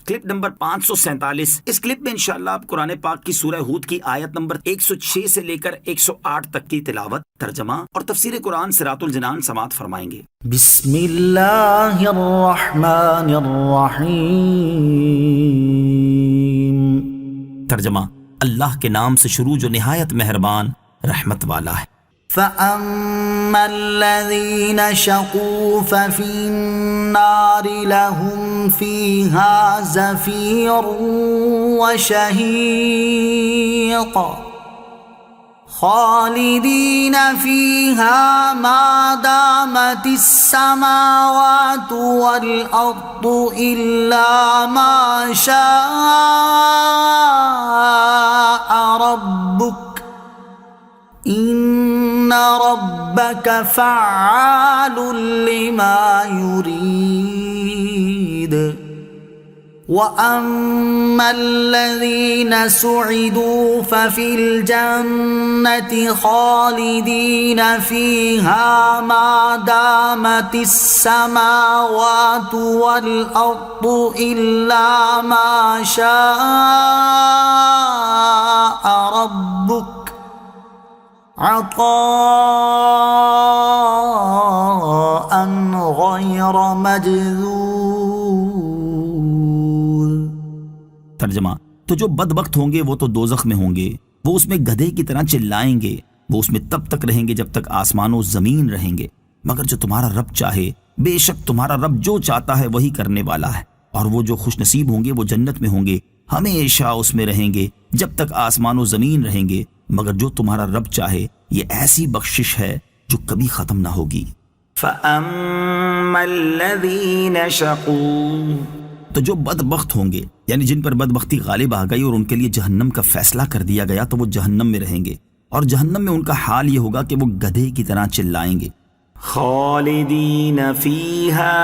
Clip number 547۔ اس clip میں انشاءاللہ آپ قرآن پاک کی سورہ ہود کی آیت نمبر 106 سے لے کر 108 تک کی تلاوت، ترجمہ اور تفسیر قرآن صراط الجنان سماعت فرمائیں گے۔ بسم اللہ الرحمن الرحیم۔ ترجمہ، اللہ کے نام سے شروع جو نہایت مہربان رحمت والا ہے۔ فَأَمَّا الَّذِينَ شَقُوا فَفِي النَّارِ لَهُمْ فِيهَا زَفِيرٌ وَشَهِيقٌ خَالِدِينَ فِيهَا مَا دَامَتِ السَّمَاوَاتُ وَالْأَرْضُ إِلَّا مَا شَاءَ رَبُّكَ إِنَّ رَبَّكَ فَعَّالٌ لِمَا يُرِيدُ۔ وَأَمَّا الَّذِينَ سُعِدُوا فَفِي الْجَنَّةِ خَالِدِينَ فِيهَا مَا دَامَتِ السَّمَاوَاتُ وَالْأَرْضُ إِلَّا مَا شَاءَ رَبُّكَ عطاء غیر مجذوذ۔ ترجمہ، تو جو بدبخت ہوں گے وہ تو دوزخ میں ہوں گے، وہ اس میں گدھے کی طرح چلائیں گے، وہ اس میں تب تک رہیں گے جب تک آسمان و زمین رہیں گے، مگر جو تمہارا رب چاہے، بے شک تمہارا رب جو چاہتا ہے وہی کرنے والا ہے۔ اور وہ جو خوش نصیب ہوں گے وہ جنت میں ہوں گے، ہمیشہ اس میں رہیں گے جب تک آسمان و زمین رہیں گے، مگر جو تمہارا رب چاہے، یہ ایسی بخشش ہے جو کبھی ختم نہ ہوگی۔ فَأَمَّا الَّذِينَ شَقُوا، تو جو بدبخت ہوں گے، یعنی جن پر بدبختی غالب آ گئی اور ان کے لیے جہنم کا فیصلہ کر دیا گیا، تو وہ جہنم میں رہیں گے، اور جہنم میں ان کا حال یہ ہوگا کہ وہ گدھے کی طرح چلائیں گے۔ خالدین فیہا،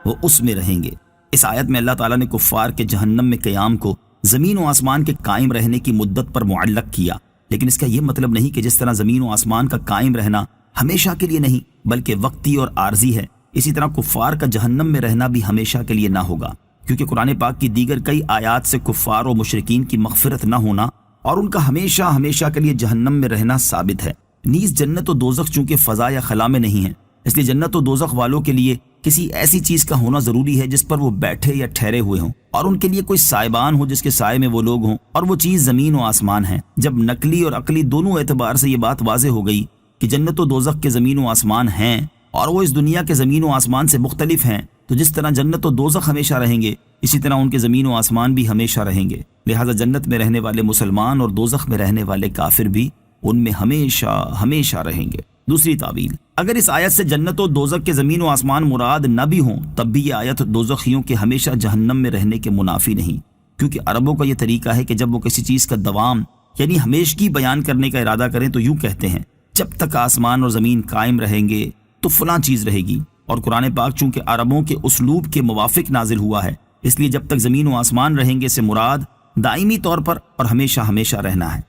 وہ اس میں رہیں گے۔ اس آیت میں اللہ تعالیٰ نے کفار کے جہنم میں قیام کو زمین و آسمان کے قائم رہنے کی مدت پر معلق کیا، لیکن اس کا یہ مطلب نہیں کہ جس طرح زمین و آسمان کا قائم رہنا ہمیشہ کے لیے نہیں بلکہ وقتی اور عارضی ہے، اسی طرح کفار کا جہنم میں رہنا بھی ہمیشہ کے لیے نہ ہوگا، کیونکہ قرآن پاک کی دیگر کئی آیات سے کفار و مشرکین کی مغفرت نہ ہونا اور ان کا ہمیشہ ہمیشہ کے لیے جہنم میں رہنا ثابت ہے۔ نیز جنت و دوزخ چونکہ فضا یا خلا میں نہیں ہیں، اس لیے جنت و دوزخ والوں کے لیے کسی ایسی چیز کا ہونا ضروری ہے جس پر وہ بیٹھے یا ٹھہرے ہوئے ہوں، اور ان کے لیے کوئی سائبان ہو جس کے سائے میں وہ لوگ ہوں، اور وہ چیز زمین و آسمان ہے۔ جب نقلی اور عقلی دونوں اعتبار سے یہ بات واضح ہو گئی کہ جنت و دوزخ کے زمین و آسمان ہیں اور وہ اس دنیا کے زمین و آسمان سے مختلف ہیں، تو جس طرح جنت و دوزخ ہمیشہ رہیں گے، اسی طرح ان کے زمین و آسمان بھی ہمیشہ رہیں گے، لہٰذا جنت میں رہنے والے مسلمان اور دوزخ میں رہنے والے کافر بھی ان میں ہمیشہ ہمیشہ رہیں گے۔ دوسری تعویل، اگر اس آیت سے جنت و دوزخ کے زمین و آسمان مراد نہ بھی ہوں، تب بھی یہ آیت دوزخیوں کے ہمیشہ جہنم میں رہنے کے منافی نہیں، کیونکہ عربوں کا یہ طریقہ ہے کہ جب وہ کسی چیز کا دوام یعنی ہمیشگی بیان کرنے کا ارادہ کریں تو یوں کہتے ہیں، جب تک آسمان اور زمین قائم رہیں گے تو فلاں چیز رہے گی، اور قرآن پاک چونکہ عربوں کے اسلوب کے موافق نازل ہوا ہے، اس لیے جب تک زمین و آسمان رہیں گے سے مراد دائمی طور پر اور ہمیشہ ہمیشہ رہنا ہے۔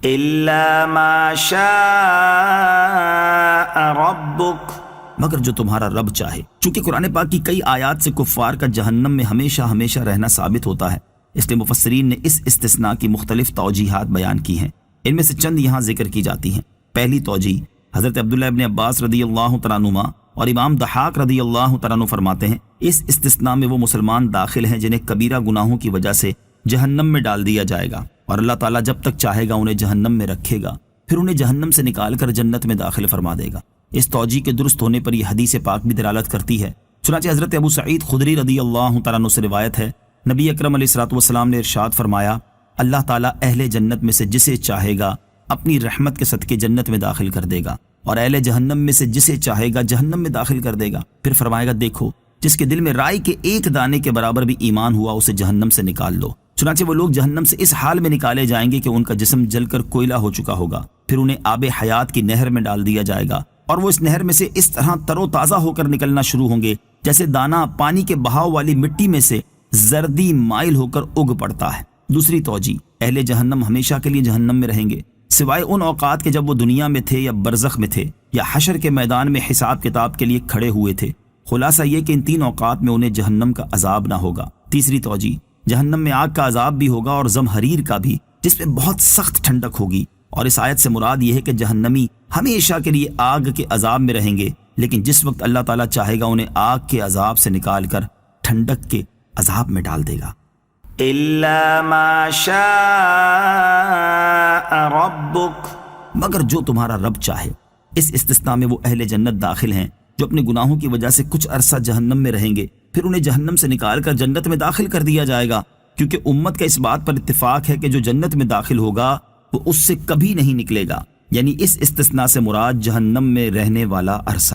الا ما شاء ربک، مگر جو تمہارا رب چاہے۔ چونکہ قرآن پاک کی کئی آیات سے کفار کا جہنم میں ہمیشہ ہمیشہ رہنا ثابت ہوتا ہے، اس لیے مفسرین نے اس استثناء کی مختلف توجیحات بیان کی ہیں، ان میں سے چند یہاں ذکر کی جاتی ہیں۔ پہلی توجیح، حضرت عبداللہ ابن عباس رضی اللہ تعالیٰ عنہما اور امام ضحاک رضی اللہ تعالیٰ عنہ فرماتے ہیں، اس استثناء میں وہ مسلمان داخل ہیں جنہیں کبیرہ گناہوں کی وجہ سے جہنم میں ڈال دیا جائے گا، اور اللہ تعالیٰ جب تک چاہے گا انہیں جہنم میں رکھے گا، پھر انہیں جہنم سے نکال کر جنت میں داخل فرما دے گا۔ اس توجیح کے درست ہونے پر یہ حدیث پاک بھی دلالت کرتی ہے، چنانچہ حضرت ابو سعید خدری رضی اللہ تعالیٰ عنہ سے روایت ہے، نبی اکرم علیہ الصلوۃ والسلام نے ارشاد فرمایا، اللہ تعالیٰ اہل جنت میں سے جسے چاہے گا اپنی رحمت کے صدقے جنت میں داخل کر دے گا، اور اہل جہنم میں سے جسے چاہے گا جہنم میں داخل کر دے گا، پھر فرمائے گا، دیکھو جس کے دل میں رائی کے ایک دانے کے برابر بھی ایمان ہوا اسے جہنم سے نکال لو۔ چنانچہ وہ لوگ جہنم سے اس حال میں نکالے جائیں گے کہ ان کا جسم جل کر کوئلہ ہو چکا ہوگا، پھر انہیں آب حیات کی نہر میں ڈال دیا جائے گا، اور وہ اس نہر میں سے اس طرح تر و تازہ ہو کر نکلنا شروع ہوں گے جیسے دانہ پانی کے بہاؤ والی مٹی میں سے زردی مائل ہو کر اگ پڑتا ہے۔ دوسری توجیہ، اہل جہنم ہمیشہ کے لیے جہنم میں رہیں گے سوائے ان اوقات کے جب وہ دنیا میں تھے یا برزخ میں تھے یا حشر کے میدان میں حساب کتاب کے لیے کھڑے ہوئے تھے۔ خلاصہ یہ کہ ان تین اوقات میں انہیں جہنم کا عذاب نہ ہوگا۔ تیسری توجہ، جہنم میں آگ کا عذاب بھی ہوگا اور زمہریر کا بھی، جس میں بہت سخت ٹھنڈک ہوگی، اور اس آیت سے مراد یہ ہے کہ جہنمی ہمیشہ کے لیے آگ کے عذاب میں رہیں گے، لیکن جس وقت اللہ تعالیٰ چاہے گا انہیں آگ کے عذاب سے نکال کر ٹھنڈک کے عذاب میں ڈال دے گا۔ إلا ما شاء ربك مگر جو تمہارا رب چاہے۔ اس استثناء میں وہ اہل جنت داخل ہیں جو اپنے گناہوں کی وجہ سے کچھ عرصہ جہنم میں رہیں گے، پھر انہیں جہنم سے نکال کر جنت میں داخل کر دیا جائے گا، کیونکہ امت کا اس بات پر اتفاق ہے کہ جو جنت میں داخل ہوگا وہ اس سے کبھی نہیں نکلے گا، یعنی اس استثناء سے مراد جہنم میں رہنے والا عرصہ۔